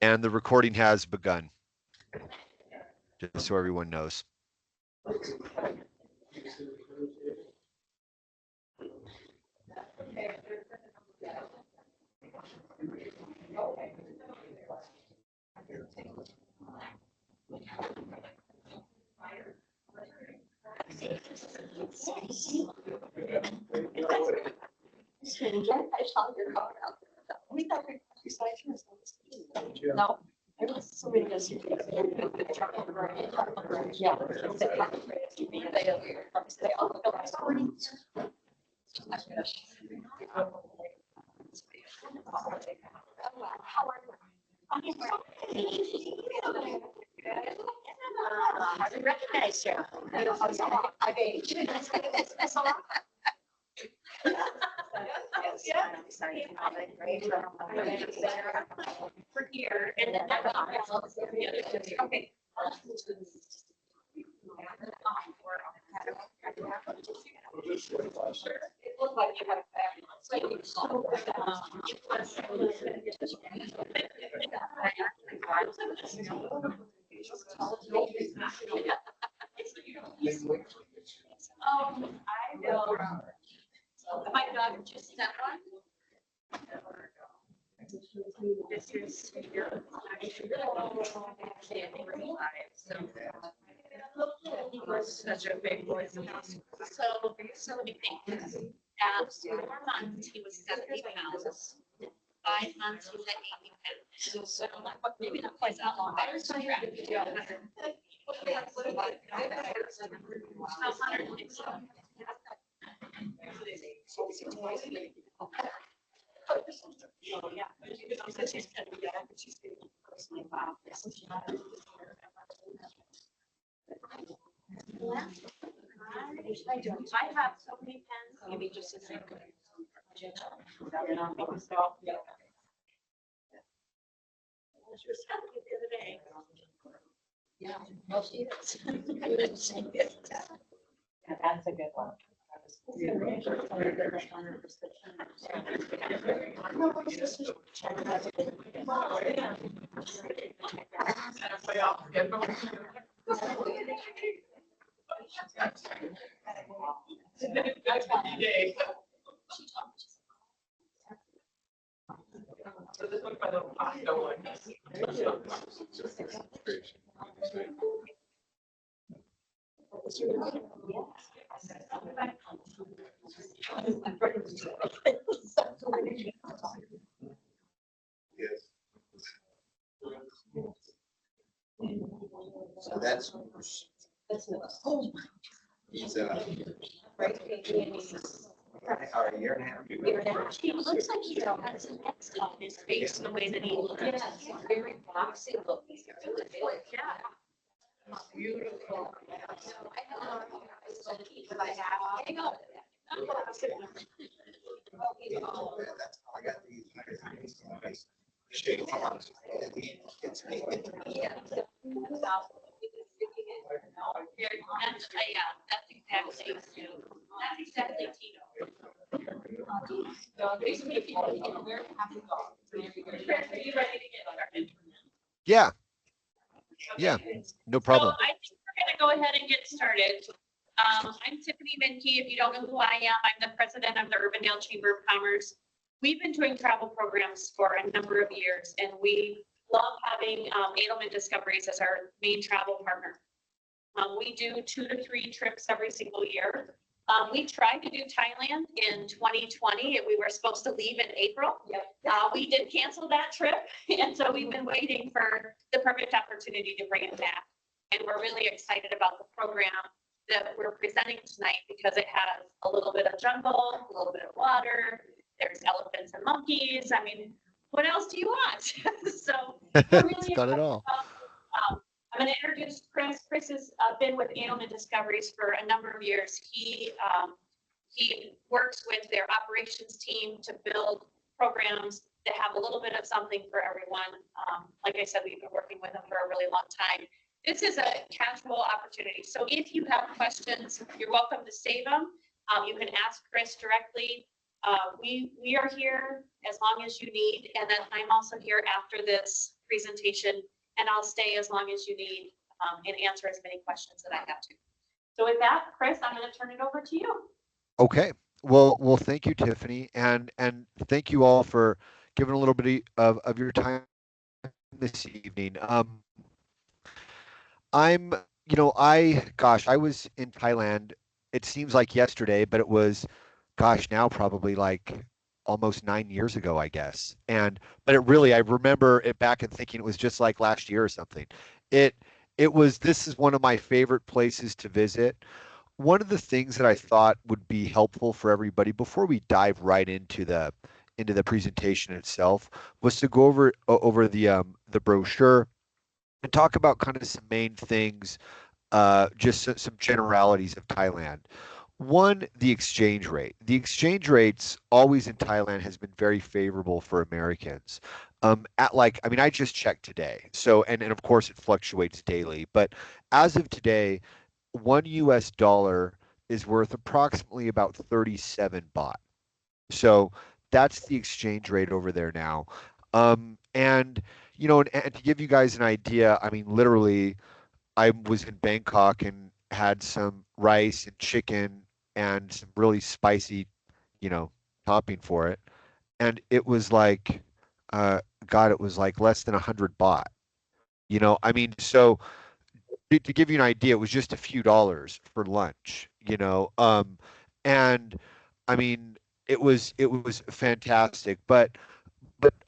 And the recording has begun, just so everyone knows. No. I recognize you. For here and then okay. It looked like you had a I will. My dog just stepped on. This is your such a big voice. So many things. 4 months he was 70 pounds. 5 months he was at 80 pounds. So maybe not quite that long. I have so many pens, maybe just a second. Yeah, well, she is. Yeah, that's a good one. So this one's my little pasta one. So that's he's or a year and a half. He looks like he has an X on his face in the way that he looks. He's very boxy looking. Yeah. Beautiful. I know. I got these. Shake hands. It's me. Yeah. That's exactly Tito. Yeah. Yeah, no problem. So I think we're going to go ahead and get started. I'm Tiffany Minke. If you don't know who I am, I'm the president of the Urbandale Chamber of Commerce. We've been doing travel programs for a number of years, and we love having Edelman Discoveries as our main travel partner. We do 2 to 3 trips every single year. We tried to do Thailand in 2020, and we were supposed to leave in April. Yep. We did cancel that trip, and so we've been waiting for the perfect opportunity to bring it back. And we're really excited about the program that we're presenting tonight because it has a little bit of jungle, a little bit of water. There's elephants and monkeys. I mean, what else do you want? So we're really got it all. I'm going to introduce Chris. Chris has been with Edelman Discoveries for a number of years. He works with their operations team to build programs that have a little bit of something for everyone. Like I said, we've been working with them for a really long time. This is a casual opportunity. So if you have questions, you're welcome to save them. You can ask Chris directly. We are here as long as you need. And then I'm also here after this presentation, and I'll stay as long as you need and answer as many questions that I have to. So with that, Chris, I'm going to turn it over to you. Okay. Well, thank you, Tiffany, and thank you all for giving a little bit of your time this evening. I'm, gosh, I was in Thailand. It seems like yesterday, but it was, gosh, now probably like almost 9 years ago, I guess. But it really, I remember it back and thinking it was just like last year or something. It, this is one of my favorite places to visit. One of the things that I thought would be helpful for everybody before we dive right into the presentation itself was to go over the brochure and talk about kind of some main things, just some generalities of Thailand. One, the exchange rate. The exchange rates always in Thailand has been very favorable for Americans. I mean, I just checked today. So, and of course it fluctuates daily, but as of today, 1 US dollar is worth approximately about 37 baht. So that's the exchange rate over there now. And and to give you guys an idea, I mean, literally, I was in Bangkok and had some rice and chicken and some really spicy, you know, topping for it, and it was like, uh, God, it was like less than 100 baht. I mean, so to give you an idea, it was just a few dollars for lunch. And I mean, it was fantastic, but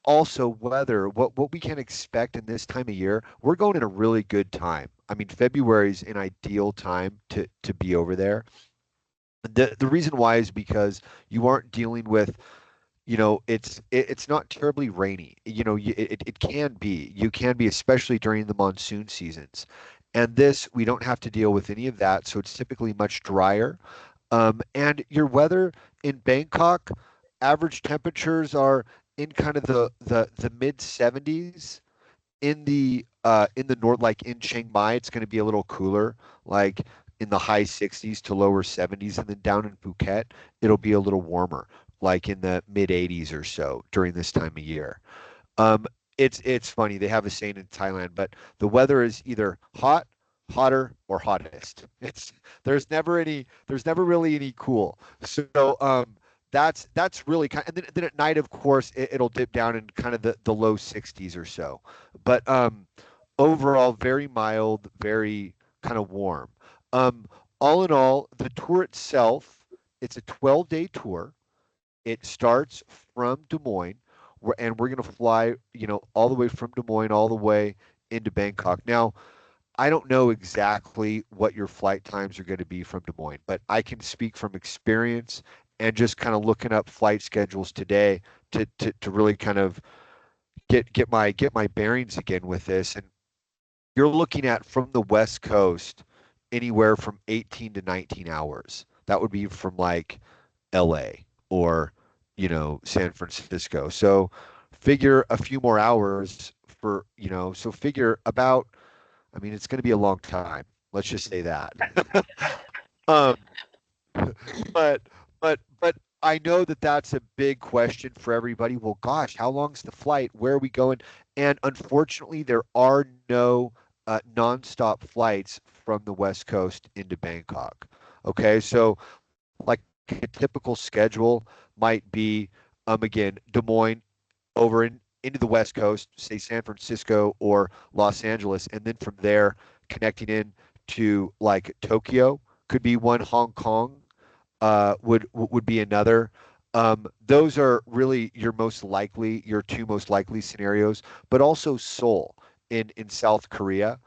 also weather, what we can expect in this time of year, we're going in a really good time. I mean, February is an ideal time to be over there. The reason why is because you aren't dealing with, it's not terribly rainy. It can be. You can be, especially during the monsoon seasons. And this, we don't have to deal with any of that, so it's typically much drier. And your weather in Bangkok, average temperatures are in kind of the mid 70s. In the north, like in Chiang Mai, it's going to be a little cooler, like in the high 60s to lower 70s, and then down in Phuket, it'll be a little warmer, like in the mid 80s or so during this time of year. Um, it's funny. They have a saying in Thailand, but the weather is either hot, hotter, or hottest. There's never really any cool. So that's really kind. And then at night, of course, it'll dip down in kind of the low 60s or so. But overall, very mild, very kind of warm. Um, all in all, the tour itself, it's a 12-day tour. It starts from Des Moines, and we're going to fly, all the way from Des Moines all the way into Bangkok. Now, I don't know exactly what your flight times are going to be from Des Moines, but I can speak from experience and just kind of looking up flight schedules today to really kind of get my bearings again with this. And you're looking at from the West Coast anywhere from 18 to 19 hours. That would be from like LA or, San Francisco. So figure a few more hours so figure about, I mean, it's going to be a long time. Let's just say that. um, but but I know that that's a big question for everybody. Well, gosh, how long's the flight? Where are we going? And unfortunately, there are no nonstop flights from the West Coast into Bangkok. Okay, so like a typical schedule might be, again, Des Moines over into the West Coast, say San Francisco or Los Angeles, and then from there connecting in to like Tokyo could be one. Hong Kong would be another. Those are really your two most likely scenarios, but also Seoul in South Korea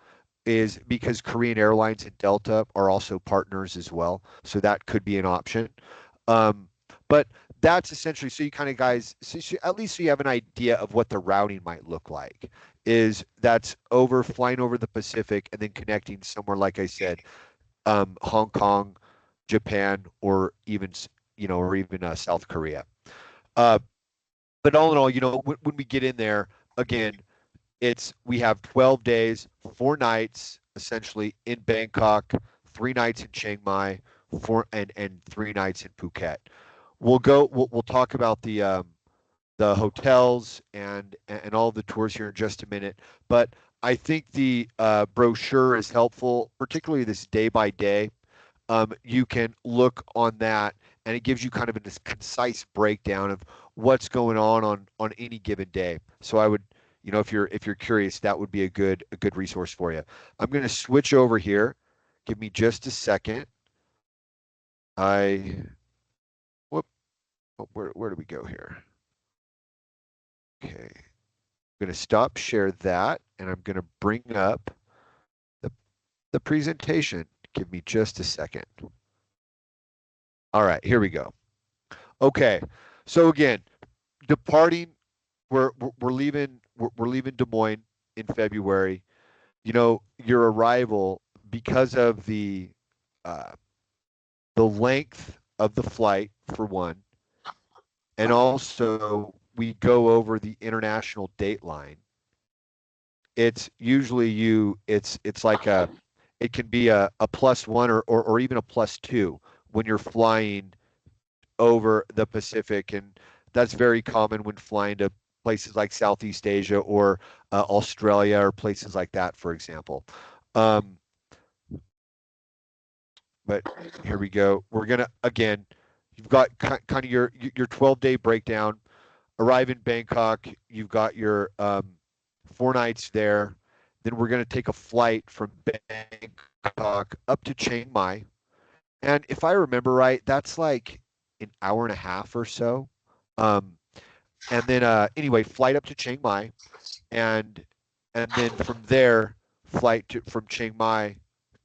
is because Korean Airlines and Delta are also partners as well. So that could be an option. Um, but that's essentially, so you kind of guys, at least so you have an idea of what the routing might look like. Is that's flying over the Pacific and then connecting somewhere, like I said, Hong Kong, Japan, or even South Korea. Uh, but all in all, when we get in there, again, we have 12 days, 4 nights essentially in Bangkok, 3 nights in Chiang Mai, and 3 nights in Phuket. We'll talk about the hotels and all the tours here in just a minute. But I think the brochure is helpful, particularly this day by day. You can look on that, and it gives you kind of a concise breakdown of what's going on any given day. So I would, if you're curious, that would be a good resource for you. I'm going to switch over here. Give me just a second. I whoop, where do we go here? Okay. I'm going to stop share that, and I'm going to bring up the, the presentation. Give me just a second. All right, here we go. Okay, so again, departing, we're leaving we're leaving Des Moines in February. Your arrival, because of the length of the flight for one, and also we go over the international date line. It's usually it's like it can be a plus one or even a plus two when you're flying over the Pacific, and that's very common when flying to places like Southeast Asia or Australia or places like that, for example. Um, but here we go. We're gonna again. You've got kind of your 12-day breakdown. Arrive in Bangkok. You've got your 4 nights there. Then we're gonna take a flight from Bangkok up to Chiang Mai. And if I remember right, that's like an hour and a half or so. Um, and then anyway, flight up to Chiang Mai, and then from there, from Chiang Mai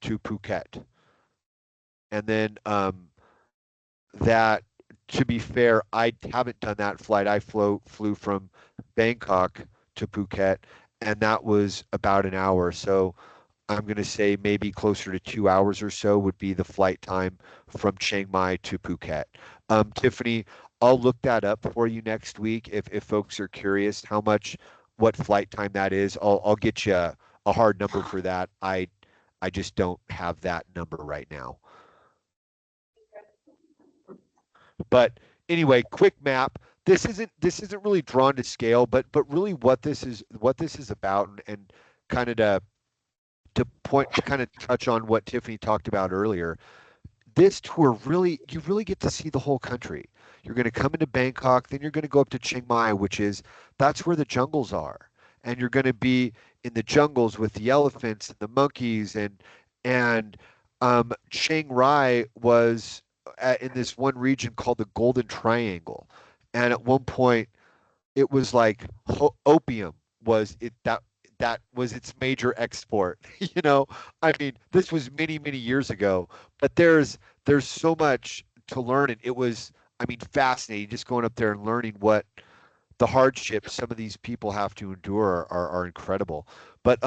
to Phuket, and then that. To be fair, I haven't done that flight. I flew from Bangkok to Phuket, and that was about an hour. So I'm going to say maybe closer to 2 hours or so would be the flight time from Chiang Mai to Phuket. Tiffany, I'll look that up for you next week if folks are curious what flight time that is. I'll get you a hard number for that. I just don't have that number right now. But anyway, quick map. This isn't really drawn to scale, but really what this is about, and kind of to kind of touch on what Tiffany talked about earlier. This tour you really get to see the whole country. You're going to come into Bangkok, then you're going to go up to Chiang Mai, that's where the jungles are. And you're going to be in the jungles with the elephants and the monkeys, and Chiang Rai was in this one region called the Golden Triangle. And at one point it was like opium was it that was its major export. I mean, this was many many years ago, but there's so much to learn, and it was, I mean, fascinating just going up there and learning what the hardships some of these people have to endure are incredible. But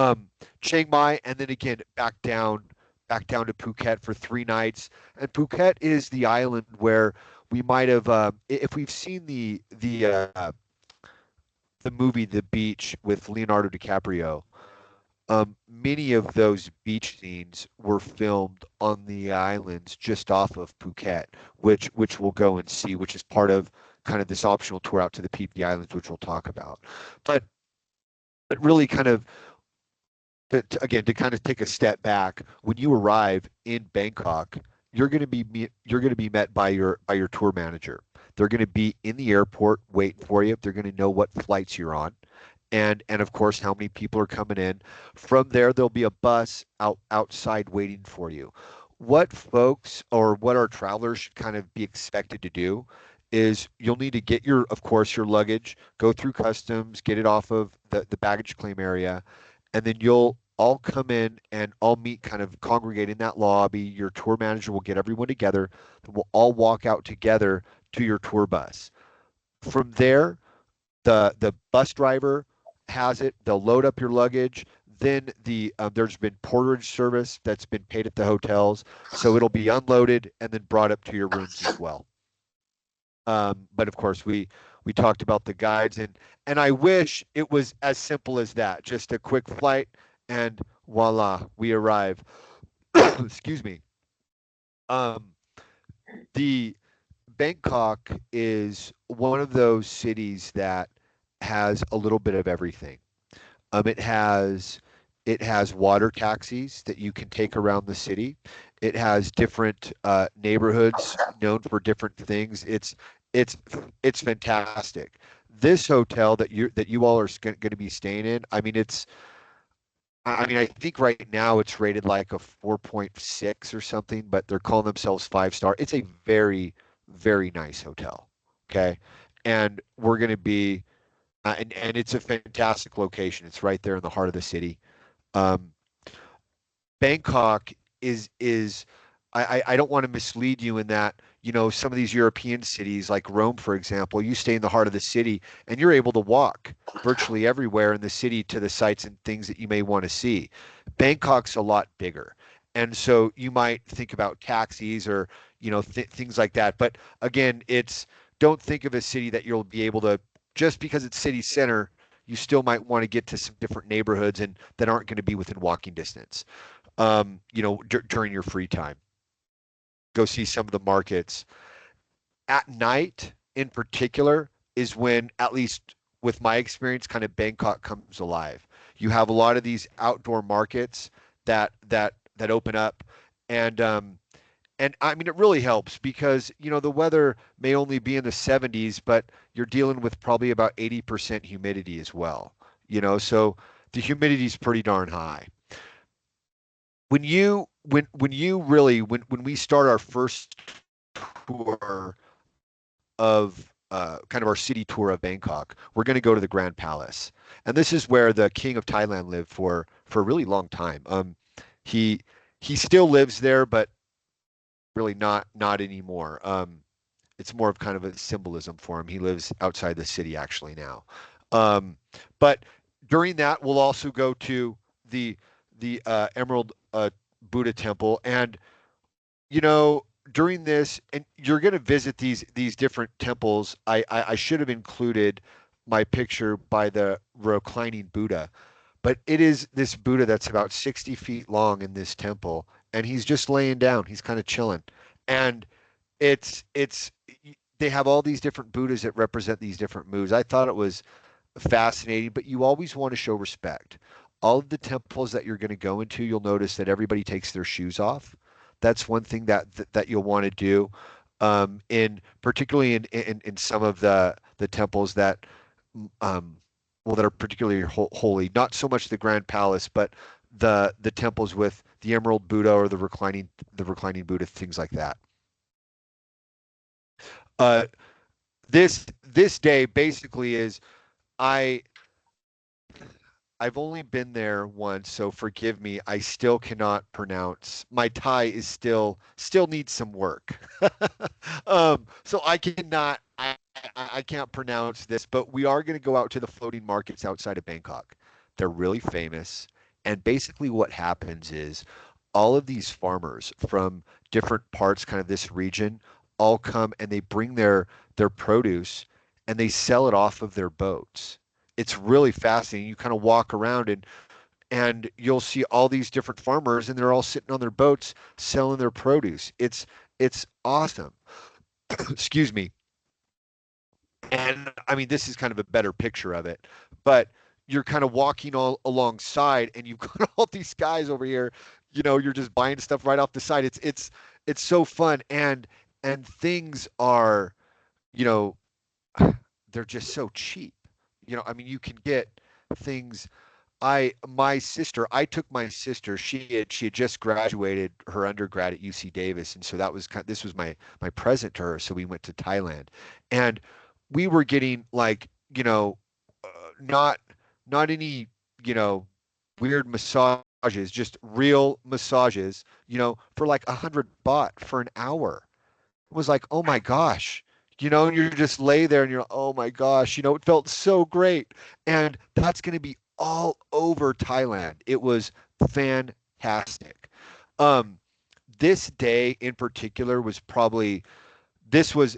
Chiang Mai, and then again back down to Phuket for 3 nights. And Phuket is the island where we might have, if we've seen the movie The Beach with Leonardo DiCaprio, many of those beach scenes were filmed on the islands just off of Phuket, which we'll go and see, which is part of kind of this optional tour out to the PP Islands, which we'll talk about. But really kind of again, to kind of take a step back, when you arrive in Bangkok, you're going to be met by your tour manager. They're going to be in the airport waiting for you. They're going to know what flights you're on, and of course how many people are coming in. From there, there'll be a bus outside waiting for you. What folks or what our travelers should kind of be expected to do is you'll need to get of course, your luggage, go through customs, get it off of the baggage claim area, and then you'll all come in and all meet, kind of congregate in that lobby. Your tour manager will get everyone together, and we'll all walk out together to your tour bus. From there, the bus driver has it. They'll load up your luggage. Then there's been porterage service that's been paid at the hotels, so it'll be unloaded and then brought up to your rooms as well. But of course, we talked about the guides, and I wish it was as simple as that. Just a quick flight, and voila, we arrive. Excuse me. Um, the Bangkok is one of those cities that has a little bit of everything. It has water taxis that you can take around the city. It has different neighborhoods known for different things. It's it's fantastic. This hotel that you all are going to be staying in, I mean, I mean, I think right now it's rated like a 4.6 or something, but they're calling themselves 5 star. It's a very, very nice hotel. Okay. And we're going to be, and it's a fantastic location. It's right there in the heart of the city. Um, Bangkok is I don't want to mislead you in that, some of these European cities like Rome, for example, you stay in the heart of the city and you're able to walk virtually everywhere in the city to the sites and things that you may want to see. Bangkok's a lot bigger. And so you might think about taxis or, things like that. But again, don't think of a city that you'll be able to, just because it's city center, you still might want to get to some different neighborhoods and that aren't going to be within walking distance, during your free time. Go see some of the markets. At night, in particular, is when, at least with my experience, kind of Bangkok comes alive. You have a lot of these outdoor markets that open up, and I mean it really helps because the weather may only be in the 70s, but you're dealing with probably about 80% humidity as well. So the humidity is pretty darn high. When we start our first tour of kind of our city tour of Bangkok, we're going to go to the Grand Palace, and this is where the King of Thailand lived for a really long time. He he still lives there, but really not anymore. It's more of kind of a symbolism for him. He lives outside the city actually now. Um, but during that, we'll also go to the the Emerald Buddha Temple, and you know during this, and you're going to visit these different temples. I should have included my picture by the reclining Buddha, but it is this Buddha that's about 60 feet long in this temple, and he's just laying down. He's kind of chilling, and it's they have all these different Buddhas that represent these different moods. I thought it was fascinating, but you always want to show respect. All of the temples that you're going to go into, you'll notice that everybody takes their shoes off. That's one thing that you'll want to do. In particularly in some of the temples that um, well, that are particularly holy. Not so much the Grand Palace, but the temples with the Emerald Buddha or the reclining Buddha, things like that. Uh, this day basically is I I've only been there once, so forgive me. I still cannot pronounce. My Thai is still needs some work. So I cannot I can't pronounce this, but we are going to go out to the floating markets outside of Bangkok. They're really famous, and basically what happens is all of these farmers from different parts, kind of this region, all come and they bring their produce and they sell it off of their boats. It's really fascinating. You kind of walk around and you'll see all these different farmers and they're all sitting on their boats selling their produce. It's awesome. Excuse me. And I mean, this is kind of a better picture of it, but you're kind of walking all alongside and you've got all these guys over here, you're just buying stuff right off the side. It's so fun, and things are, you know, they're just so cheap. I mean, you can get things. I took my sister. She had just graduated her undergrad at UC Davis, and so this was my present to her. So we went to Thailand, and we were getting like uh, not not any you know weird massages, just real massages. For like 100 baht for an hour. It was like, oh my gosh. And you just lay there and you're, oh my gosh, it felt so great. And that's going to be all over Thailand. It was fantastic. Um, this day in particular was probably this was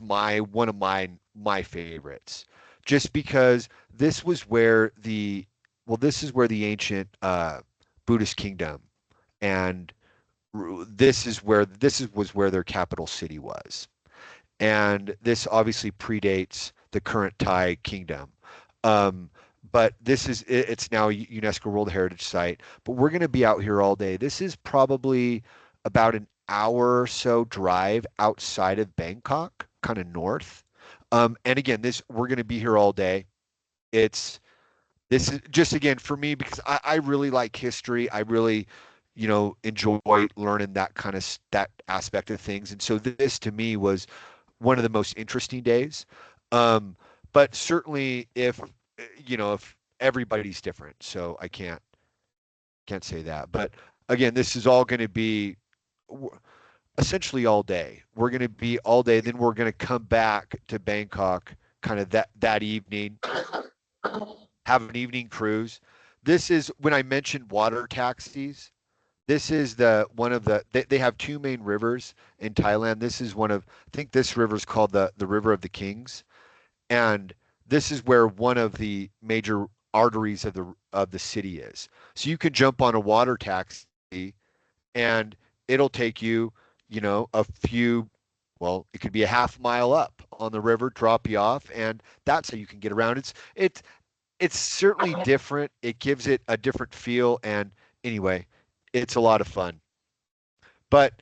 one of my favorites, just because this is where the ancient Buddhist kingdom, and was where their capital city was. and this obviously predates the current Thai kingdom. Um, but it's now a UNESCO World Heritage Site. But we're going to be out here all day. This is probably about an hour or so drive outside of Bangkok, kind of north. And again, this we're going to be here all day. It's this is just again for me because I really like history. I really, enjoy learning that kind of that aspect of things. And so this to me was one of the most interesting days. Um, but certainly if everybody's different, so I can't say that. But again, this is all going to be essentially all day. We're going to be all day. Then we're going to come back to Bangkok kind of that evening, have an evening cruise. This is when I mentioned water taxis. This is they have two main rivers in Thailand. This is I think this river is called the River of the Kings. And this is where one of the major arteries of the city is. So you can jump on a water taxi and it'll take you, a few, well, it could be a half mile up on the river, drop you off, and that's how you can get around. It's certainly different. It gives it a different feel, and anyway, it's a lot of fun. But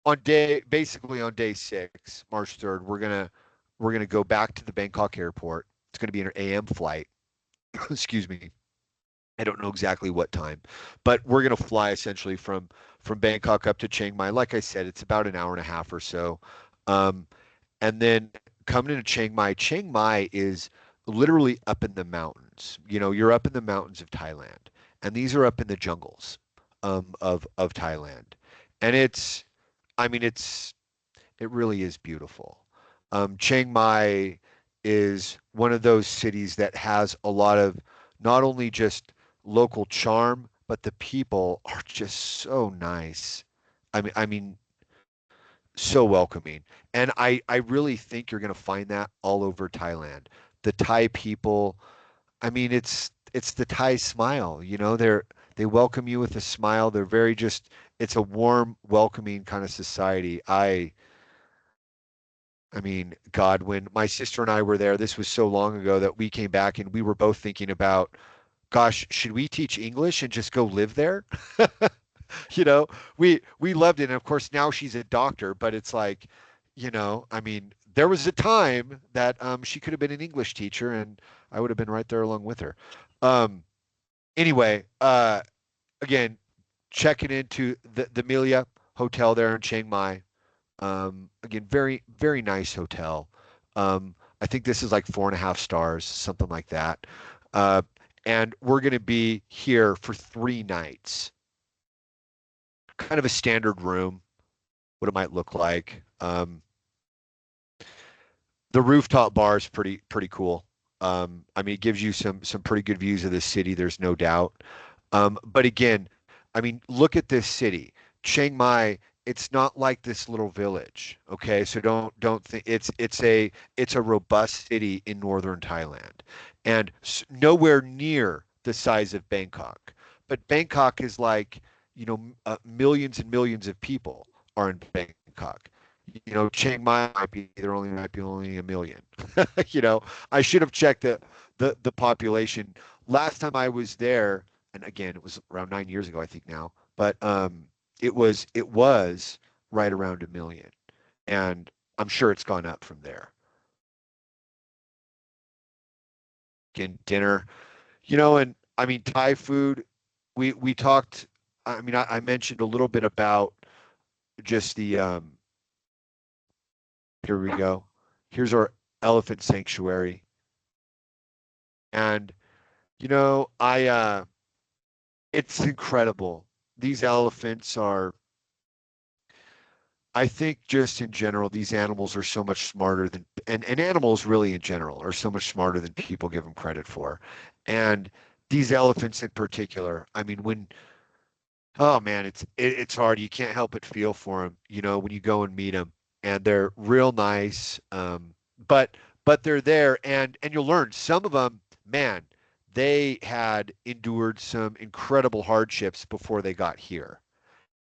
basically on day 6, March 3rd, we're gonna go back to the Bangkok airport. It's gonna be an AM flight. Excuse me. I don't know exactly what time, but we're gonna fly essentially from Bangkok up to Chiang Mai. Like I said, it's about an hour and a half or so. Um, and then coming into Chiang Mai, Chiang Mai is literally up in the mountains. You're up in the mountains of Thailand, and these are up in the jungles of Thailand. And I mean, it really is beautiful. Chiang Mai is one of those cities that has a lot of not only just local charm, but the people are just so nice. I mean, so welcoming. And I really think you're going to find that all over Thailand. The Thai people, I mean, it's the Thai smile, they welcome you with a smile. They're very just it's a warm, welcoming kind of society. I mean, God, when my sister and I were there, this was so long ago that we came back and we were both thinking about, gosh, should we teach English and just go live there? you know, we loved it. And of course, now she's a doctor, but it's like, I mean, there was a time that she could have been an English teacher, and I would have been right there along with her. Um, anyway, again, checking into the Melia Hotel there in Chiang Mai. Again, very, very nice hotel. I think this is like 4.5 stars, something like that. Uh, and we're going to be here for 3 nights. Kind of a standard room, what it might look like. The rooftop bar is pretty cool. I mean, it gives you some pretty good views of the city. There's no doubt. But again, I mean, look at this city, Chiang Mai. It's not like this little village, okay? So don't think it's a robust city in northern Thailand, and nowhere near the size of Bangkok. But Bangkok is like, millions and millions of people are in Bangkok. Chiang Mai might be only a million. You know, I should have checked the population. Last time I was there, and again, it was around 9 years ago, I think now, but it was right around a million, and I'm sure it's gone up from there. Again, dinner, and I mean Thai food. We talked. I mean, I mentioned a little bit about just the here we go. Here's our elephant sanctuary. And it's incredible. These elephants are, I think just in general, these animals are so much smarter and animals really in general are so much smarter than people give them credit for. And these elephants in particular, I mean, oh man, it's hard. You can't help but feel for them, when you go and meet them, and they're real nice. But but they're there, and you'll learn some of them, man, they had endured some incredible hardships before they got here,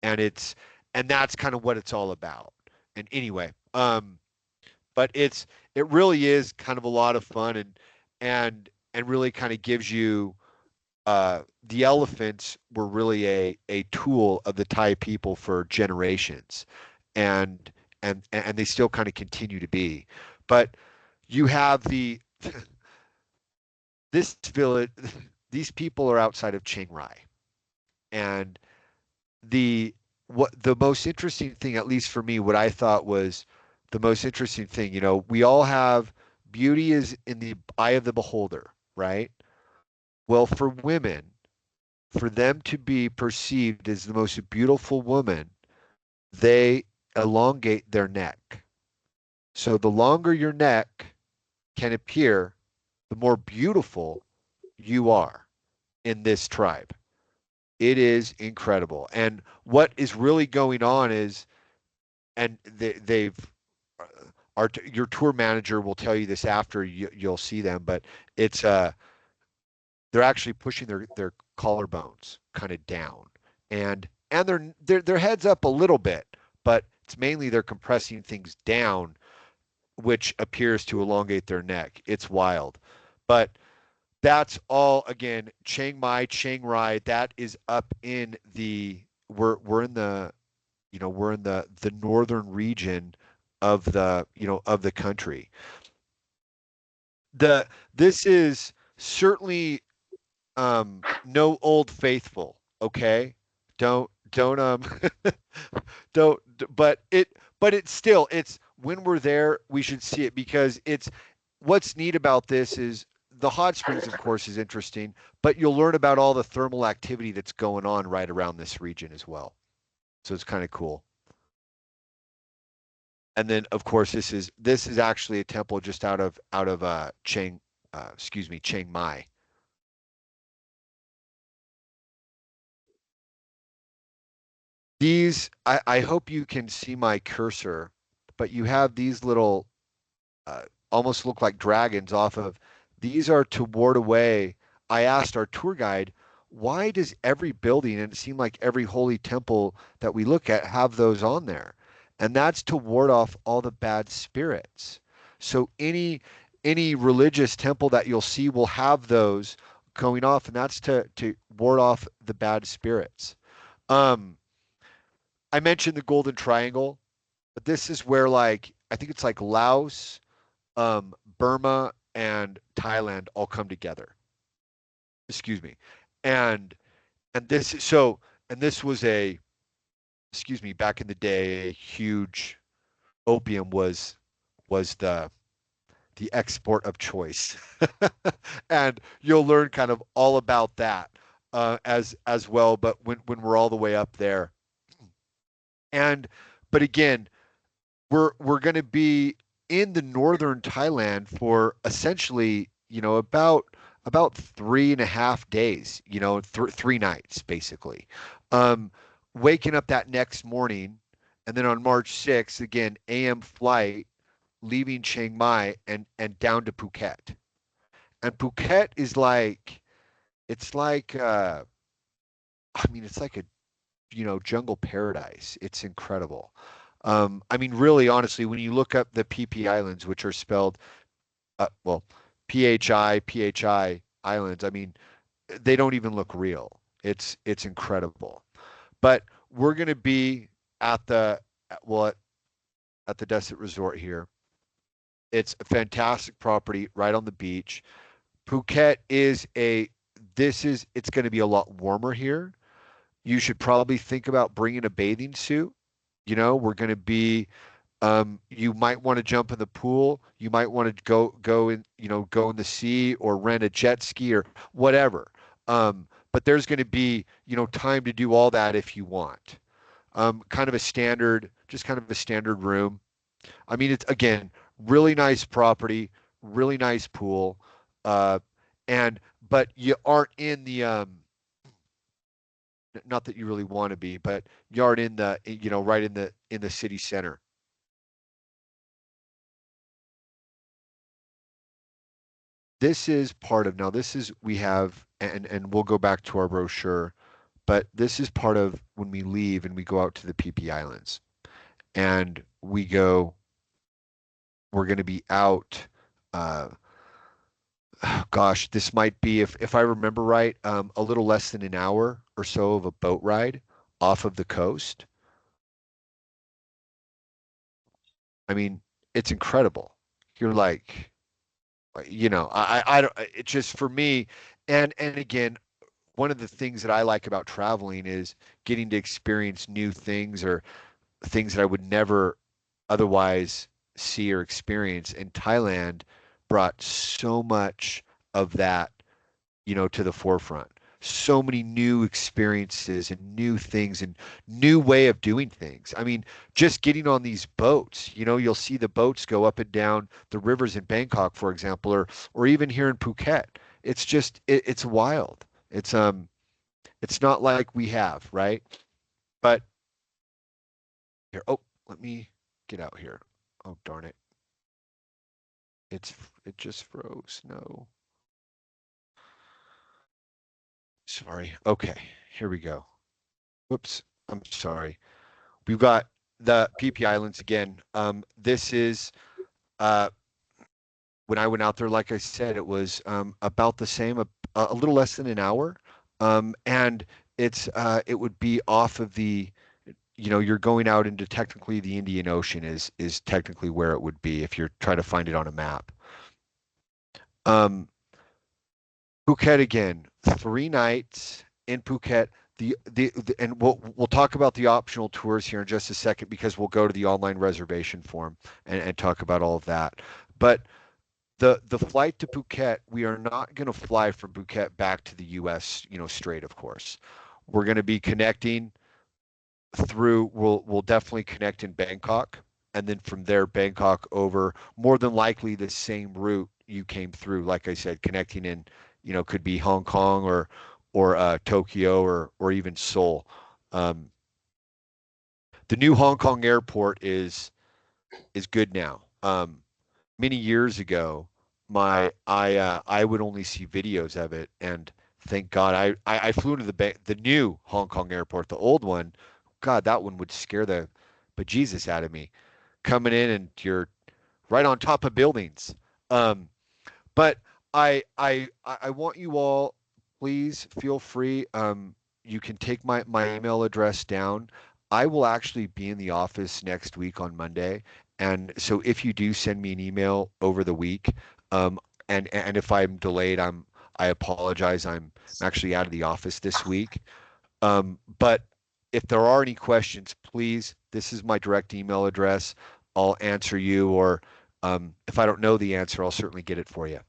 and that's kind of what it's all about. And anyway, but it really is kind of a lot of fun and really kind of gives you the elephants were really a tool of the Thai people for generations, and and they still kind of continue to be. But you have this village, these people are outside of Chiang Rai, and the what the most interesting thing, at least for me, what I thought was the most interesting thing, we all have beauty is in the eye of the beholder, right? Well, for women, for them to be perceived as the most beautiful woman, they elongate their neck. So the longer your neck can appear, the more beautiful you are in this tribe. It is incredible. And what is really going on is, and they've, uh, your tour manager will tell you this after you'll see them, but it's they're actually pushing their collarbones kind of down, and their heads up a little bit, but it's mainly they're compressing things down, which appears to elongate their neck. It's wild, but that's all again Chiang Mai, Chiang Rai. That is up in the we're in the we're in the northern region of the country. The This is certainly no Old Faithful, okay? Don't don't but it's still it's when we're there we should see it because it's what's neat about this is the hot springs of course is interesting, but you'll learn about all the thermal activity that's going on right around this region as well. So it's kind of cool. And then of course this is actually a temple just out of Chiang Mai. I hope you can see my cursor, but you have these little uh, almost look like dragons off of. These are to ward away. I asked our tour guide, why does every building, and it seemed like every holy temple that we look at, have those on there? And that's to ward off all the bad spirits. So any religious temple that you'll see will have those going off, and that's to ward off the bad spirits. Um, I mentioned the Golden Triangle, but this is where like I think it's like Laos, Burma, and Thailand all come together. Excuse me, and and this is so and this was a excuse me back in the day a huge opium was the export of choice, and you'll learn kind of all about that as well. But when we're all the way up there, and but again we're going to be in the northern Thailand for essentially, about 3.5 days, 3 nights basically. Um, Waking up that next morning, and then on March 6th, again, AM flight leaving Chiang Mai and down to Phuket. And Phuket is like it's like I mean it's like a jungle paradise. It's incredible. I mean, really, honestly, when you look up the PP Islands, which are spelled, well, PHI Islands, I mean, they don't even look real. It's incredible. But we're going to be at the well at the Desert Resort here. It's a fantastic property right on the beach. Phuket is a this is it's going to be a lot warmer here. You should probably think about bringing a bathing suit. We're going to be you might want to jump in the pool. You might want to go in the sea or rent a jet ski or whatever. But there's going to be, time to do all that if you want. Just kind of a standard room. I mean, it's again, really nice property, really nice pool. Uh, and but you aren't in the not that you really want to be, but you aren't in the, right in the city center. This is part of now this is we have and we'll go back to our brochure, but this is part of when we leave and we go out to the PP Islands and we go we're going to be out. Uh, Gosh, this might be, if I remember right, a little less than an hour or so of a boat ride off of the coast. I mean, it's incredible. You're like, I don't, it just for me, and again, one of the things that I like about traveling is getting to experience new things or things that I would never otherwise see or experience. And Thailand brought so much of that, to the forefront. So many new experiences and new things and new way of doing things. I mean, just getting on these boats, you'll see the boats go up and down the rivers in Bangkok, for example, or even here in Phuket. It's just it's wild. It's not like we have, right? But here, oh, let me get out here. Oh, darn it. It just froze. No. Sorry. Okay, here we go. Whoops. I'm sorry. We've got the PP Islands again. This is uh, when I went out there, like I said, it was about the same, a little less than an hour. And it would be off of you're going out into technically the Indian Ocean is technically where it would be if you're trying to find it on a map. Um, Phuket again, 3 nights in Phuket. And we'll talk about the optional tours here in just a second because we'll go to the online reservation form and talk about all of that. But the flight to Phuket, we are not going to fly from Phuket back to the U.S. Straight, of course. We're going to be connecting through. We'll definitely connect in Bangkok, and then from there, Bangkok over. More than likely, the same route you came through. Like I said, connecting in, could be Hong Kong or Tokyo or even Seoul. Um, the new Hong Kong airport is good now. Many years ago, I would only see videos of it, and thank God I flew into the new Hong Kong airport. The old one, God, that one would scare the bejesus out of me. Coming in and you're right on top of buildings. Um, but I want you all, please feel free. You can take my email address down. I will actually be in the office next week on Monday. And so if you do send me an email over the week, um, and if I'm delayed, I apologize. I'm actually out of the office this week. But if there are any questions, please, this is my direct email address. I'll answer you, or if I don't know the answer, I'll certainly get it for you.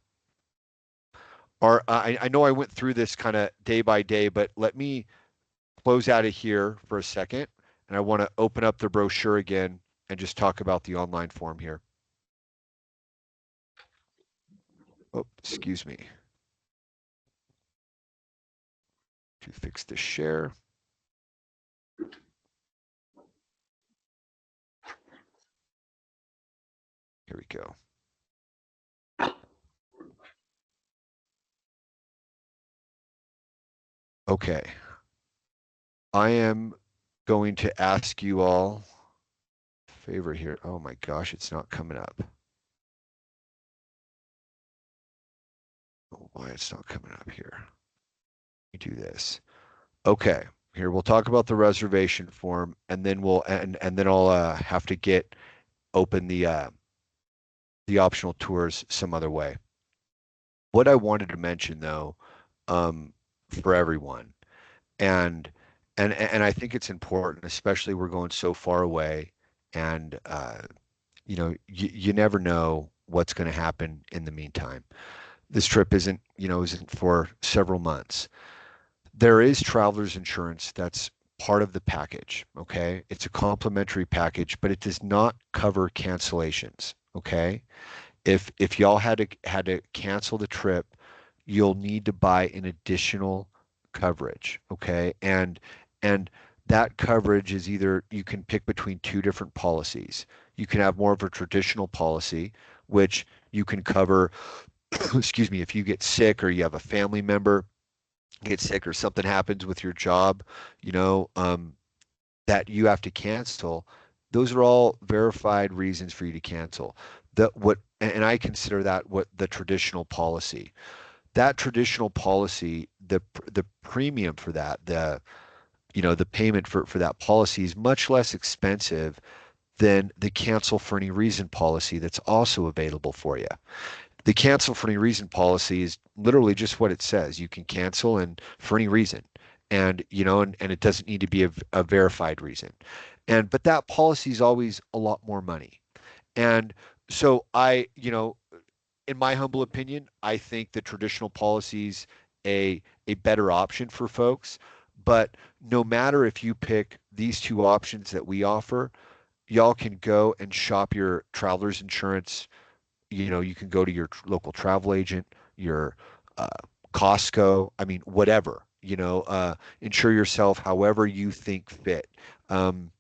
I know I went through this kind of day by day, but let me close out of here for a second. And I want to open up the brochure again and just talk about the online form here. Oh, excuse me. To fix the share. Here we go. Okay. I am going to ask you all a favor here. Oh my gosh, it's not coming up. Oh, why it's not coming up here. Let me do this. Okay. Here we'll talk about the reservation form, and then and then I'll have to get open the optional tours some other way. What I wanted to mention though, for everyone, and and I think it's important, especially we're going so far away, and you never know what's going to happen in the meantime. This trip isn't for several months. There is traveler's insurance that's part of the package, okay? It's a complimentary package, but it does not cover cancellations, okay? If y'all had to cancel the trip, you'll need to buy an additional coverage, okay? And that coverage is either you can pick between two different policies. You can have more of a traditional policy, which you can cover, excuse me, if you get sick or you have a family member get sick or something happens with your job, you know, that you have to cancel. Those are all verified reasons for you to cancel. and I consider that what the traditional policy. That traditional policy, the premium for that, the payment for that policy is much less expensive than the cancel for any reason policy that's also available for you. The cancel for any reason policy is literally just what it says. You can cancel and for any reason. And it doesn't need to be a verified reason. But that policy is always a lot more money. And so in my humble opinion, I think the traditional policies a better option for folks. But no matter if you pick these two options that we offer, y'all can go and shop your traveler's insurance. You can go to your local travel agent, your uh, Costco, I mean, whatever, insure yourself however you think fit. Um,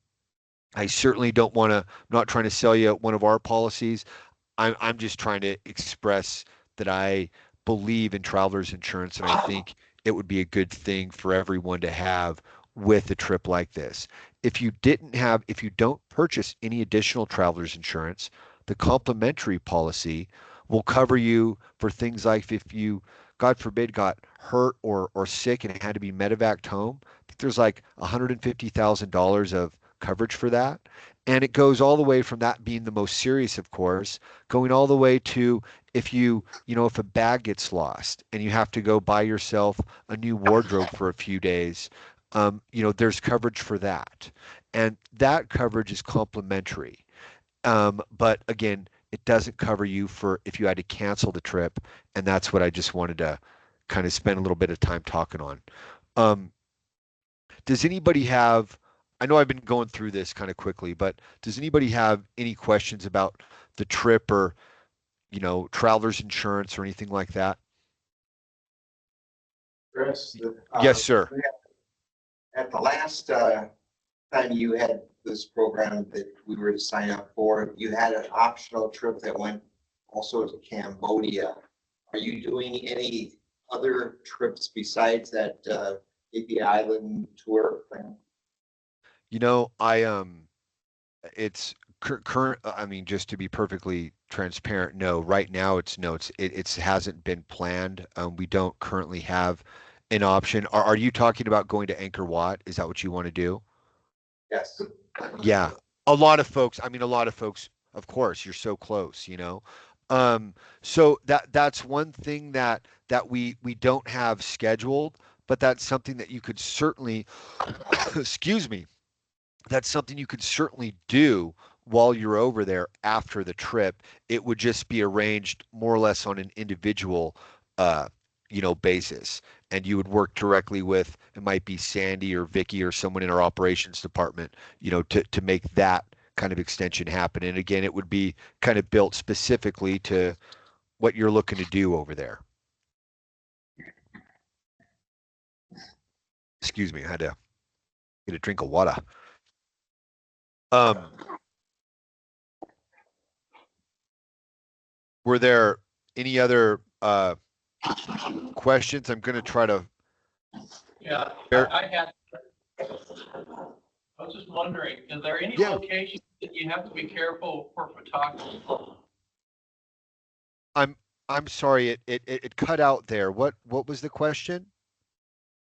I certainly don't want to, I'm not trying to sell you one of our policies. I'm just trying to express that I believe in travelers insurance, and I think it would be a good thing for everyone to have with a trip like this. If you don't purchase any additional travelers insurance, the complimentary policy will cover you for things like if you, God forbid, got hurt or sick and had to be medevaced home. I think there's like $150,000 of coverage for that. And it goes all the way from that being the most serious, of course, going all the way to if a bag gets lost and you have to go buy yourself a new wardrobe for a few days, there's coverage for that. And that coverage is complimentary. But again, it doesn't cover you for if you had to cancel the trip. And that's what I just wanted to kind of spend a little bit of time talking on. Um, does anybody have, I know I've been going through this kind of quickly, but does anybody have any questions about the trip or, traveler's insurance or anything like that? Chris, Yes, sir. at the last time you had this program that we were to sign up for, you had an optional trip that went also to Cambodia. Are you doing any other trips besides that Phi Island tour thing? It's current. I mean, just to be perfectly transparent, no. Right now, it's no. It's hasn't been planned. We don't currently have an option. Are you talking about going to Angkor Wat? Is that what you want to do? Yes. Yeah, a lot of folks, of course, you're so close. Um, so that's one thing that we don't have scheduled, but that's something that you could certainly, excuse me, that's something you could certainly do while you're over there after the trip. It would just be arranged more or less on an individual, uh, basis. And you would work directly with, it might be Sandy or Vicky or someone in our operations department, to make that kind of extension happen. And again, it would be kind of built specifically to what you're looking to do over there. Excuse me, I had to get a drink of water. Um, were there any other questions? I'm going to try to. Yeah, Fair- I was just wondering, is there any Yeah. locations that you have to be careful for photography? I'm sorry, it cut out there. What was the question?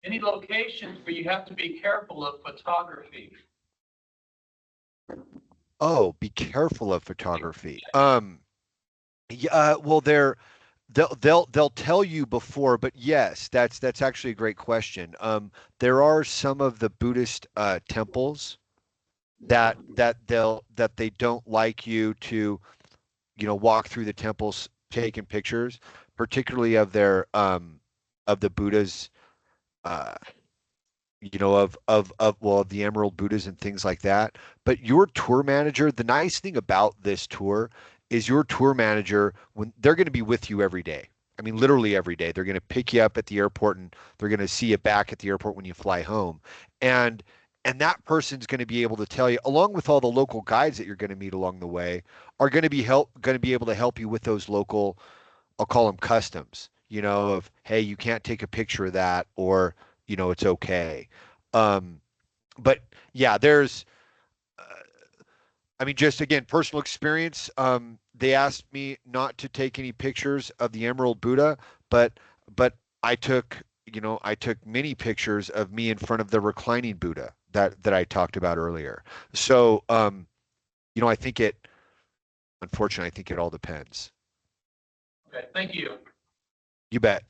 Any locations where you have to be careful of photography? Oh, be careful of photography. Yeah, well, they'll tell you before, but yes, that's actually a great question. There are some of the Buddhist temples that they don't like you to, walk through the temples taking pictures, particularly of the Buddhas, uh, of the Emerald Buddhas and things like that. But your tour manager, the nice thing about this tour is your tour manager, when they're going to be with you every day. I mean, literally every day. They're going to pick you up at the airport and they're going to see you back at the airport when you fly home. And and that person's going to be able to tell you, along with all the local guides that you're going to meet along the way, are going to be able to help you with those local, I'll call them customs, of, hey, you can't take a picture of that, or, it's okay. Um, but yeah, I mean, just again, personal experience. they asked me not to take any pictures of the Emerald Buddha, but but I took, I took many pictures of me in front of the reclining Buddha that I talked about earlier. So, I think unfortunately, I think it all depends. Okay, thank you. You bet.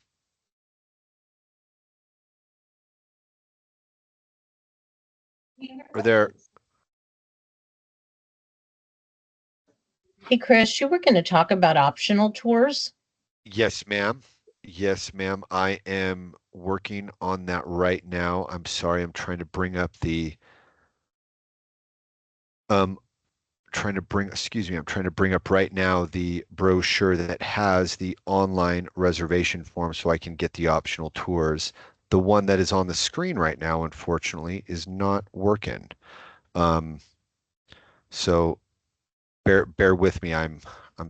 Are there? Hey, Chris, you were going to talk about optional tours. Yes, ma'am. Yes, ma'am. I am working on that right now. I'm sorry. I'm trying to bring up um, excuse me, I'm trying to bring up right now the brochure that has the online reservation form so I can get the optional tours. The one that is on the screen right now, unfortunately, is not working. Um, so bear with me. I'm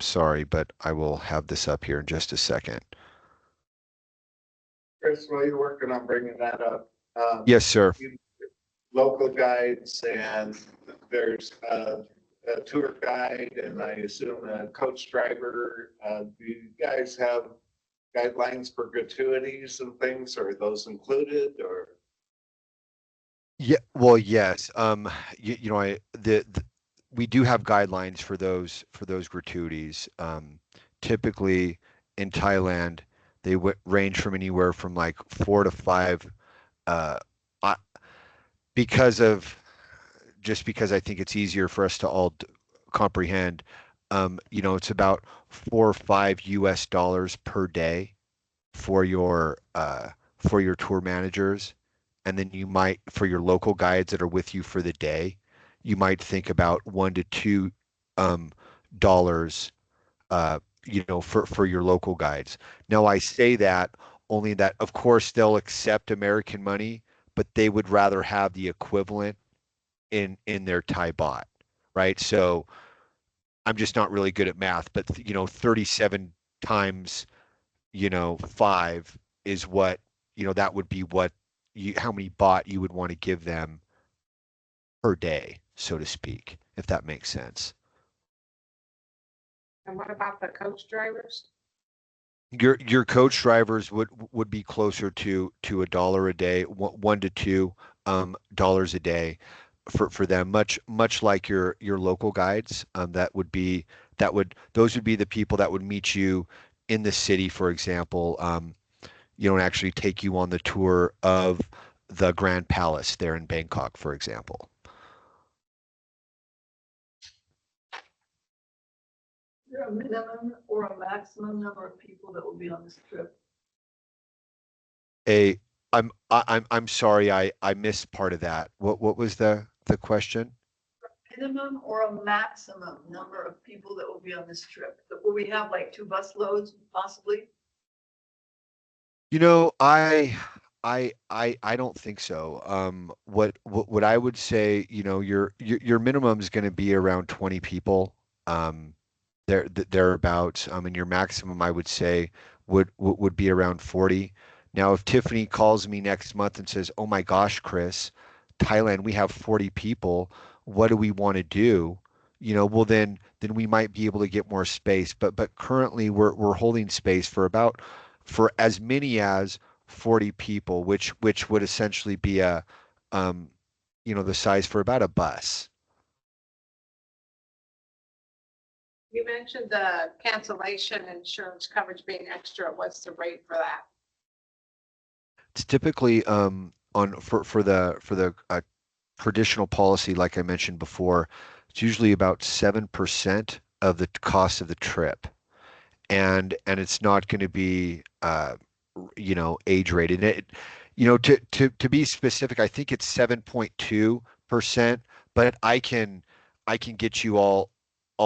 sorry, but I will have this up here in just a second. Chris, while you're working on bringing that up, Yes, sir. local guides and there's a tour guide and I assume a coach driver. Do you guys have guidelines for gratuities and things? Are those included or? Yeah, well, yes. We do have guidelines for those gratuities. Typically in Thailand, they range from anywhere from like 4 to 5. Uh, I, because of just because I think it's easier for us to all comprehend. It's about $4 or $5 per day for your tour managers, and then you might for your local guides that are with you for the day, you might think about $1 to $2 for your local guides. Now I say that only that of course they'll accept American money, but they would rather have the equivalent in their Thai baht, right? So I'm just not really good at math, but 37 times 5 is what, that would be what how many baht you would want to give them per day, so to speak, if that makes sense. And what about the coach drivers? Your coach drivers would be closer to $1 a day, $1 to $2 a day for them, much like your local guides. Those would be the people that would meet you in the city, for example, and actually take you on the tour of the Grand Palace there in Bangkok, for example. Is there a minimum or a maximum number of people that will be on this trip? I'm sorry, I missed part of that. What was the question? Minimum or a maximum number of people that will be on this trip? Will we have like 2 bus loads possibly? I don't think so. What I would say, your minimum is going to be around 20 people, thereabouts. And your maximum, I would say, would be around 40. Now, if Tiffany calls me next month and says, "Oh my gosh, Chris, Thailand, we have 40 people. What do we want to do?" Well then we might be able to get more space. But currently we're holding space for as many as 40 people, which would essentially be um, the size for about a bus. You mentioned the cancellation insurance coverage being extra. What's the rate for that? It's typically on for the traditional policy, like I mentioned before, it's usually about 7% of the cost of the trip, and it's not going to be age rated. To be specific, I think it's 7.2%, but I can get you all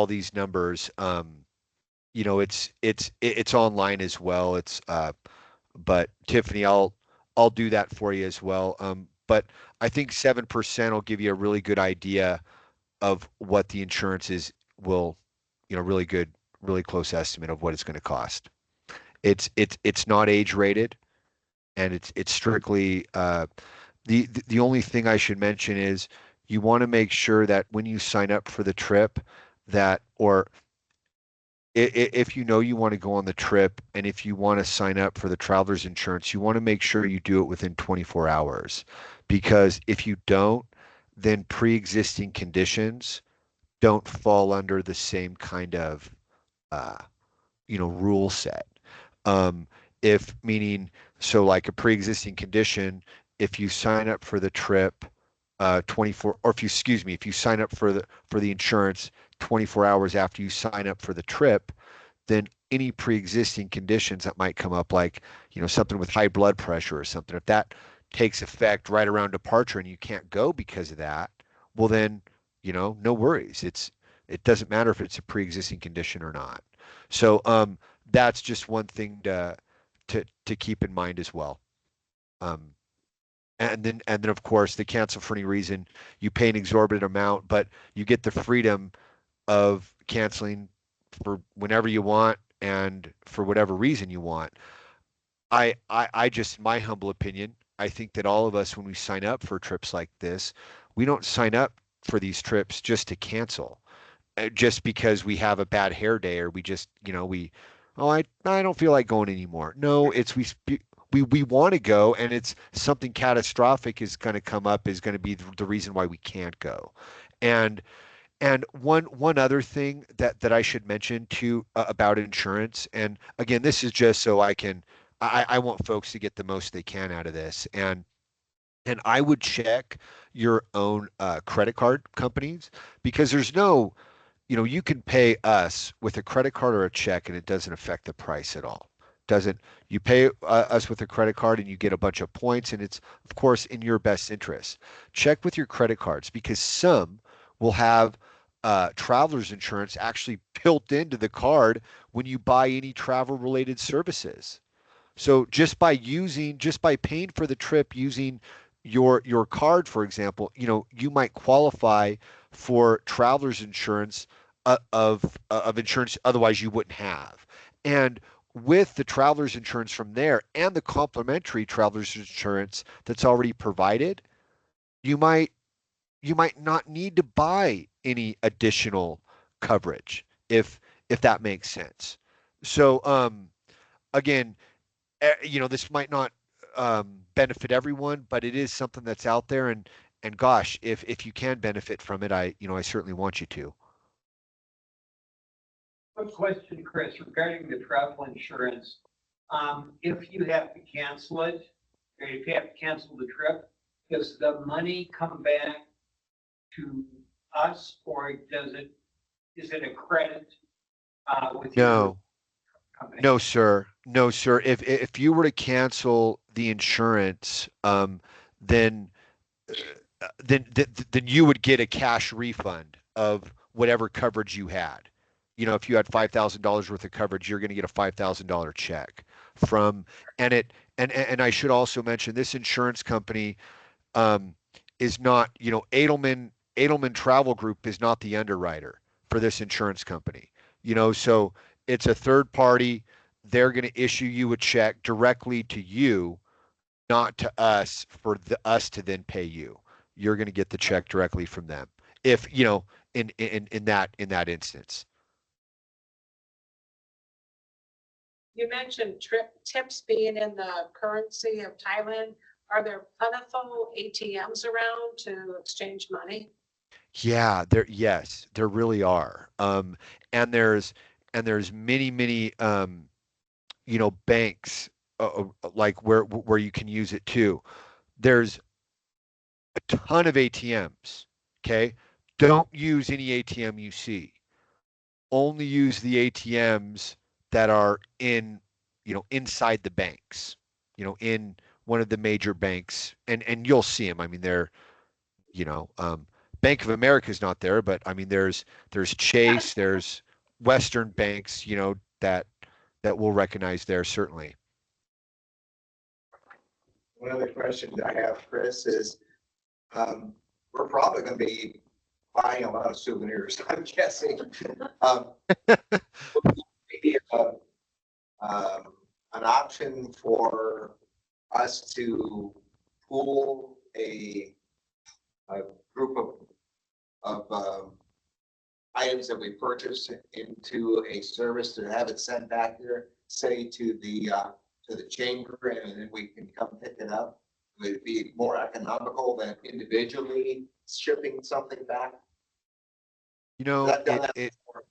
these numbers. It's online as well. But Tiffany, I'll do that for you as well. But I think 7% will give you a really good idea of what the insurance will, really good, really close estimate of what it's going to cost. It's not age rated, and it's strictly the only thing I should mention is you want to make sure that when you sign up for the trip, that or if you know you want to go on the trip and if you want to sign up for the traveler's insurance, you want to make sure you do it within 24 hours. Because if you don't, then pre-existing conditions don't fall under the same kind of uh, rule set. Um, if meaning, so like a pre-existing condition, if you sign up for the trip 24, or if you, excuse me, if you sign up for the insurance 24 hours after you sign up for the trip, then any pre-existing conditions that might come up, like, something with high blood pressure or something, if that takes effect right around departure and you can't go because of that, well then, no worries. It doesn't matter if it's a pre-existing condition or not. So that's just one thing to keep in mind as well. Um, and then of course the cancel for any reason, you pay an exorbitant amount, but you get the freedom of canceling for whenever you want and for whatever reason you want. I just, my humble opinion, I think that all of us, when we sign up for trips like this, we don't sign up for these trips just to cancel, just because we have a bad hair day, or we just, oh, I don't feel like going anymore. No, it's we want to go, and it's something catastrophic is going to come up, is going to be the reason why we can't go. And one other thing that I should mention too, about insurance, and again, this is just so I want folks to get the most they can out of this, and I would check your own credit card companies, because there's no, you can pay us with a credit card or a check and it doesn't affect the price at all. Doesn't, you pay us with a credit card and you get a bunch of points, and it's of course in your best interest. Check with your credit cards, because some will have traveler's insurance actually built into the card when you buy any travel related services. So just by paying for the trip using your card, for example, you might qualify for traveler's insurance, of insurance otherwise you wouldn't have. And with the traveler's insurance from there and the complimentary traveler's insurance that's already provided, you might you might not need to buy any additional coverage, if that makes sense. So again, this might not benefit everyone, but it is something that's out there, and gosh, if you can benefit from it, I certainly want you to. Quick question, Chris, regarding the travel insurance. If you have to cancel it, or if you have to cancel the trip, does the money come back to us, or is it a credit, with your No, company? no, sir. No, sir. If you were to cancel the insurance, then then you would get a cash refund of whatever coverage you had. If you had $5,000 worth of coverage, you're going to get a $5,000 check from, and I should also mention, this insurance company um, is not, Edelman Travel Group is not the underwriter for this insurance company. So it's a third party. They're going to issue you a check directly to you, not to us, for us to then pay you. You're going to get the check directly from them. If, in that instance. You mentioned tips being in the currency of Thailand. Are there plentiful ATMs around to exchange money? Yeah, yes, there really are. And there's many banks, like where you can use it too. There's a ton of ATMs. Okay. Don't use any ATM you see. Only use the ATMs that are inside the banks, in one of the major banks, and you'll see them. I mean, they're, you know, um, Bank of America is not there, but I mean, there's Chase, there's Western banks, that we'll recognize there, certainly. One other question that I have, Chris, is, we're probably gonna be buying a lot of souvenirs, I'm guessing. Um, maybe an option for us to pool a group of items that we purchase into a service to have it sent back here, say to the chamber, and then we can come pick it up? Would it be more economical than individually shipping something back? You know, I've done that it for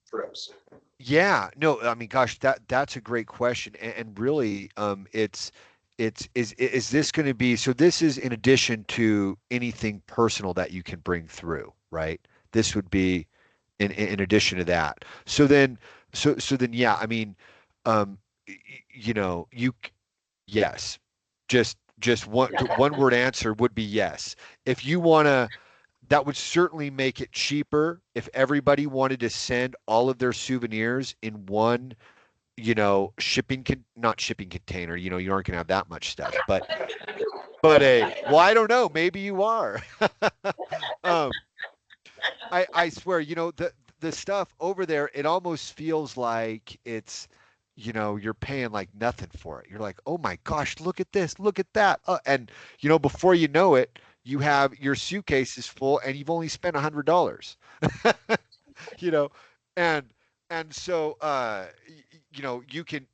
trips. yeah, no, I mean, gosh, that's a great question, and really, it's is this going to be, so this is in addition to anything personal that you can bring through, right? This would be in addition to that. So then, yeah, I mean, you know, yes, just one word answer would be yes. If you want to, that would certainly make it cheaper if everybody wanted to send all of their souvenirs in one, not shipping container. You aren't gonna have that much stuff, but well, I don't know, maybe you are. um, I swear, the stuff over there, it almost feels like you're paying like nothing for it. You're like, oh my gosh, look at this, look at that, and before you know it, you have your suitcase is full, and you've only spent $100. you know, and so you can.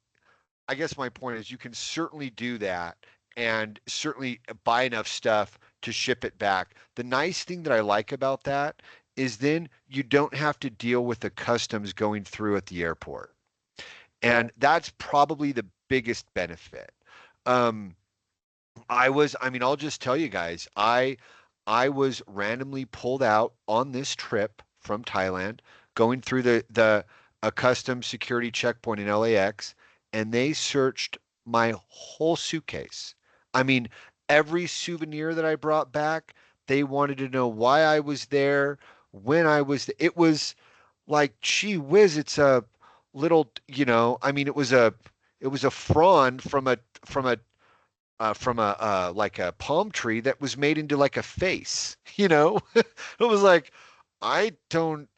I guess my point is you can certainly do that and certainly buy enough stuff to ship it back. The nice thing that I like about that is then you don't have to deal with the customs going through at the airport. And that's probably the biggest benefit. Um, I mean, I'll just tell you guys, I was randomly pulled out on this trip from Thailand, going through the a custom security checkpoint in LAX, and they searched my whole suitcase. I mean, every souvenir that I brought back, they wanted to know why I was there, when I was. It was like, gee whiz, it's a little, I mean, it was a frond from a like a palm tree that was made into like a face. It was like, I don't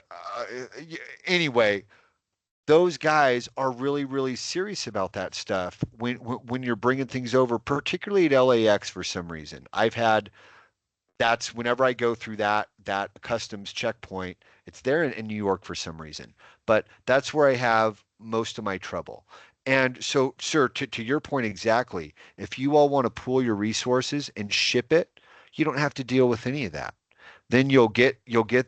anyway, those guys are really, really serious about that stuff when you're bringing things over, particularly at LAX. For some reason, that's whenever I go through that customs checkpoint, it's there in New York for some reason, but that's where I have most of my trouble. And so, sir, to your point exactly, if you all want to pool your resources and ship it, you don't have to deal with any of that. Then you'll get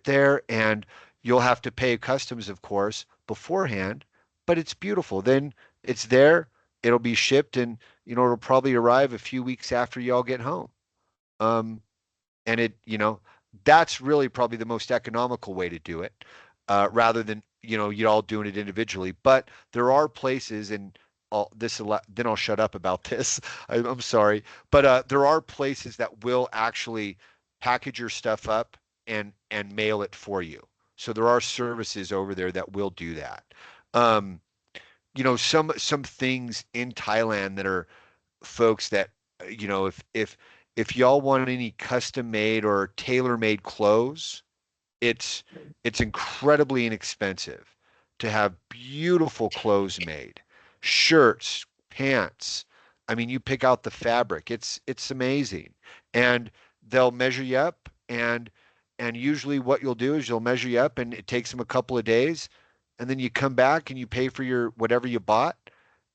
there, and you'll have to pay customs, of course, beforehand, but it's beautiful. Then it's there, it'll be shipped, and it'll probably arrive a few weeks after y'all get home. Um, and that's really probably the most economical way to do it, rather than you all doing it individually. But there are places, and then I'll shut up about this. I'm sorry, but there are places that will actually package your stuff up and mail it for you. So there are services over there that will do that. um, some things in Thailand that are, folks, that if y'all want any custom made or tailor made clothes, it's it's incredibly inexpensive to have beautiful clothes made. Shirts, pants. I mean, you pick out the fabric. It's amazing. And they'll measure you up, and usually what you'll do is you'll measure you up, and it takes them a couple of days, and then you come back and you pay for your whatever you bought.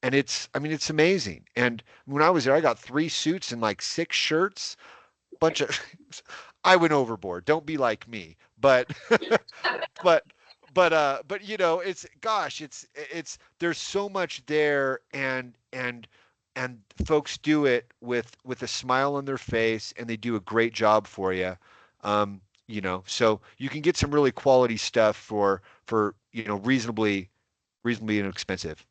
And I mean, it's amazing. And when I was there, I got 3 suits and like 6 shirts, bunch of I went overboard. Don't be like me. But but it's, gosh, there's so much there, and folks do it with a smile on their face, and they do a great job for you. So you can get some really quality stuff for reasonably inexpensive.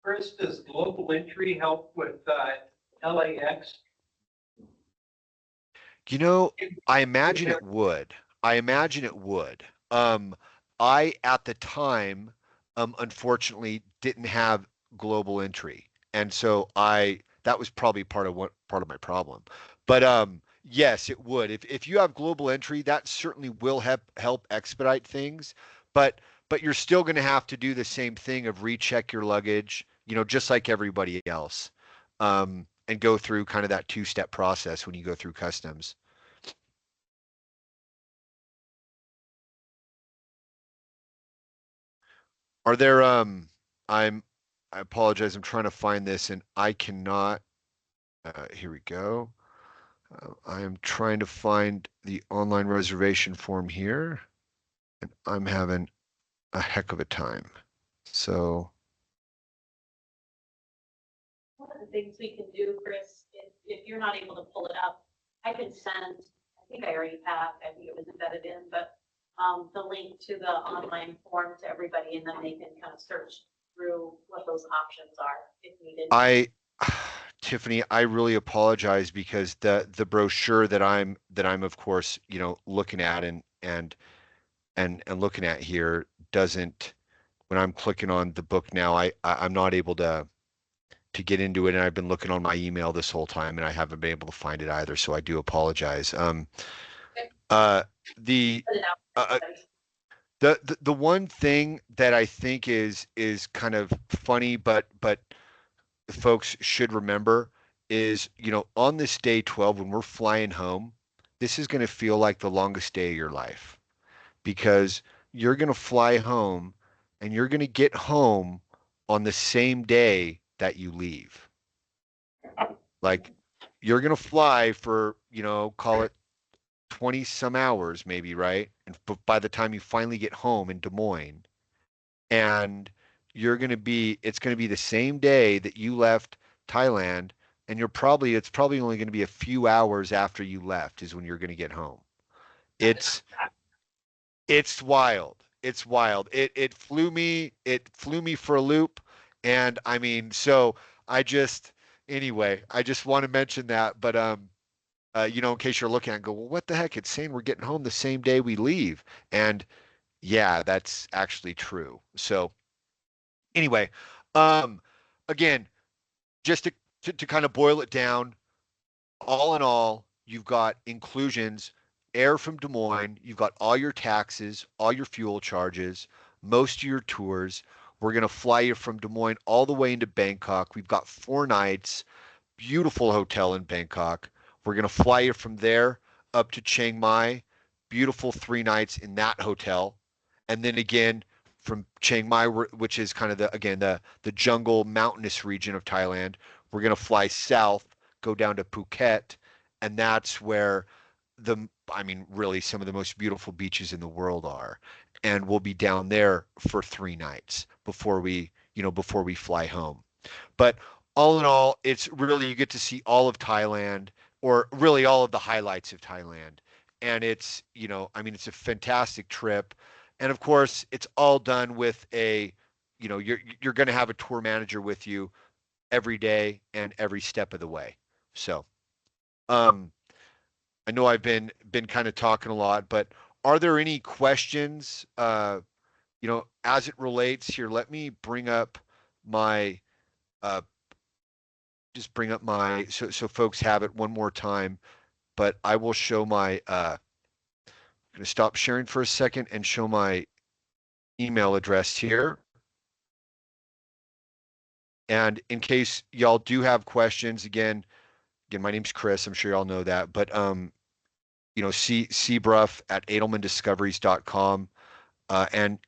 Chris, does global entry help with LAX? You know, I imagine it would. I imagine it would. I, at the time, unfortunately, didn't have global entry, and so that was probably part of my problem. But yes, it would. If you have global entry, that certainly will help expedite things. But you're still going to have to do the same thing of recheck your luggage, just like everybody else, and go through kind of that two-step process when you go through customs. Are there, I'm, I apologize. I'm trying to find this and I cannot, here we go. I am trying to find the online reservation form here and I'm having a heck of a time. So, One of the things we can do, Chris, if you're not able to pull it up, I can send, I think I already have, I think it was embedded in, but the link to the online form to everybody, and then they can kind of search through what those options are if needed. Tiffany, I really apologize because the brochure that I'm of course, looking at and looking at here doesn't, when I'm clicking on the book now, I'm not able to get into it, and I've been looking on my email this whole time and I haven't been able to find it either, so I do apologize. Uh, the Put it out for uh, everybody. the one thing that I think is kind of funny, but folks should remember is, on this day 12, when we're flying home, this is going to feel like the longest day of your life because you're going to fly home and you're going to get home on the same day that you leave. Like you're going to fly for, call it 20 some hours maybe, right? And by the time you finally get home in Des Moines, and it's going to be the same day that you left Thailand, and it's probably only going to be a few hours after you left is when you're going to get home. It's it's wild. It's wild. It flew me for a loop. And I mean, so I just anyway, I just want to mention that. But in case you're looking at it and go, well, what the heck? It's saying we're getting home the same day we leave. And yeah, that's actually true. So anyway, um, again, just to kind of boil it down, all in all, you've got inclusions, air from Des Moines, you've got all your taxes, all your fuel charges, most of your tours. We're going to fly you from Des Moines all the way into Bangkok. We've got 4 nights, beautiful hotel in Bangkok. We're going to fly you from there up to Chiang Mai, beautiful 3 nights in that hotel. And then again, from Chiang Mai, which is kind of the jungle mountainous region of Thailand, we're going to fly south, go down to Phuket, and that's where I mean, really some of the most beautiful beaches in the world are. And we'll be down there for 3 nights before we fly home. But all in all, it's really, you get to see all of Thailand, or really all of the highlights of Thailand. And I mean, it's a fantastic trip. And of course, it's all done with you're going to have a tour manager with you every day and every step of the way. So, um, I know I've been kind of talking a lot, but are there any questions, as it relates here? Let me bring up my, uh, just bring up my, so folks have it one more time, but I will show my, I'm going to stop sharing for a second and show my email address here. And in case y'all do have questions, again, my name's Chris. I'm sure y'all know that, but Seabruff at edelmandiscoveries.com. And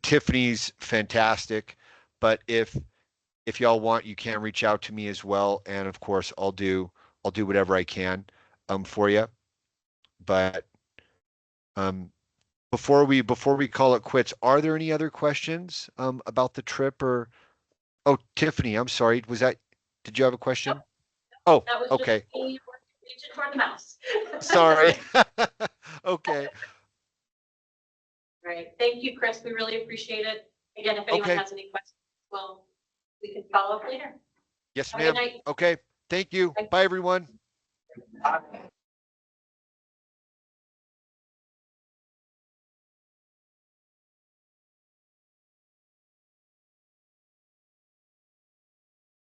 Tiffany's fantastic, but if y'all want, you can reach out to me as well. And of course, I'll do whatever I can for you. But um, before we call it quits, are there any other questions about the trip or? Oh, Tiffany, I'm sorry. Did you have a question? Oh, That was just okay. me reaching for the mouse. Sorry. Okay. Right. Thank you, Chris. We really appreciate it. Again, if anyone Okay. has any questions, well, we can follow up later. Yes, Have a good ma'am. night. Okay. Thank you. Bye. Bye, everyone.